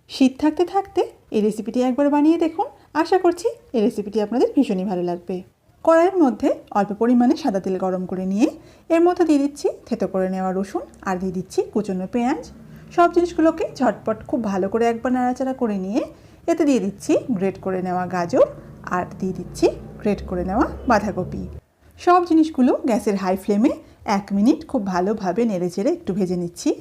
শীত থাকতে থাকতে এই রেসিপিটি একবার বানিয়ে দেখুন। আশা করছি এই রেসিপিটি আপনাদের ভীষণই ভালো লাগবে। কড়াইয়ের মধ্যে অল্প পরিমাণে সাদা তেল গরম করে নিয়ে এর মধ্যে দিয়ে দিচ্ছি থেতো করে নেওয়া রসুন আর দিয়ে দিচ্ছি কুচনো পেঁয়াজ। সব জিনিসগুলোকে ঝটপট খুব ভালো করে একবার নাড়াচাড়া করে নিয়ে এতে দিয়ে দিচ্ছি গ্রেট করে নেওয়া গাজর আর দিয়ে দিচ্ছি গ্রেট করে নেওয়া বাঁধাকপি। সব জিনিসগুলো গ্যাসের হাই ফ্লেমে 1 মিনিট খুব ভালোভাবে নেড়েচেড়ে একটু ভেজে নিচ্ছি।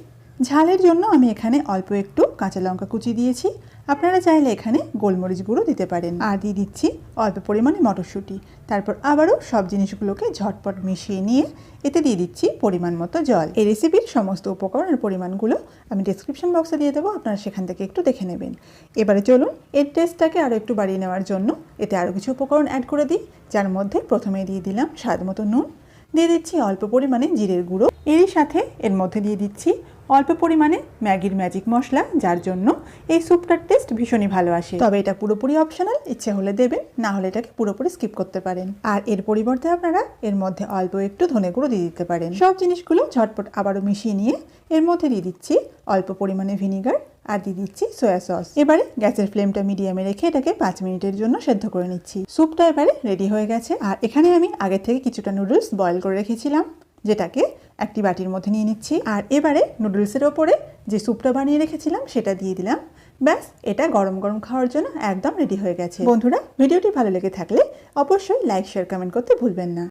ঝালের জন্য আমি এখানে অল্প একটু কাঁচা লঙ্কা কুচি দিয়েছি, আপনারা চাইলে এখানে গোলমরিচ গুঁড়ো দিতে পারেন। আর দিয়ে দিচ্ছি অল্প পরিমাণে মটরশুঁটি। তারপর আবারও সব জিনিসগুলোকে ঝটপট মিশিয়ে নিয়ে এতে দিয়ে দিচ্ছি পরিমাণ মতো জল। এই রেসিপির সমস্ত উপকরণের পরিমাণগুলো আমি ডেসক্রিপশন বক্সে দিয়ে দেবো, আপনারা সেখান থেকে একটু দেখে নেবেন। এবারে চলুন এর টেস্টটাকে আরও একটু বাড়িয়ে নেওয়ার জন্য এতে আরও কিছু উপকরণ অ্যাড করে দিই, যার মধ্যে প্রথমে দিয়ে দিলাম স্বাদ মতো নুন, দিয়ে দিচ্ছি অল্প পরিমাণে জিরের গুঁড়ো, এরই সাথে এর মধ্যে দিয়ে দিচ্ছি অল্প পরিমাণে ম্যাগির ম্যাজিক মশলা, যার জন্য এই স্যুপটার টেস্ট ভীষণই ভালো আসে। তবে এটা পুরোপুরি অপশনাল, ইচ্ছে হলে দেবেন, না হলে এটাকে পুরোপুরি স্কিপ করতে পারেন। আর এর পরিবর্তে আপনারা এর মধ্যে অল্প একটু ধনে গুঁড়ো দিয়ে দিতে পারেন। সব জিনিসগুলো ঝটপট আবারও মিশিয়ে নিয়ে এর মধ্যে দিয়ে দিচ্ছি অল্প পরিমাণে ভিনিগার আর দিয়ে দিচ্ছি সয়া সস। এবারে গ্যাসের ফ্লেমটা মিডিয়ামে রেখে এটাকে 5 মিনিটের জন্য সেদ্ধ করে নিচ্ছি। স্যুপটা এবারে রেডি হয়ে গেছে। আর এখানে আমি আগে থেকে কিছুটা নুডলস বয়েল করে রেখেছিলাম, যেটাকে একটি বাটির মধ্যে নিয়ে নিচ্ছি। আর এবারে নুডলসের ওপরে যে স্যুপটা বানিয়ে রেখেছিলাম সেটা দিয়ে দিলাম। ব্যাস, এটা গরম গরম খাওয়ার জন্য একদম রেডি হয়ে গেছে। বন্ধুরা, ভিডিওটি ভালো লেগে থাকলে অবশ্যই লাইক, শেয়ার, কমেন্ট করতে ভুলবেন না।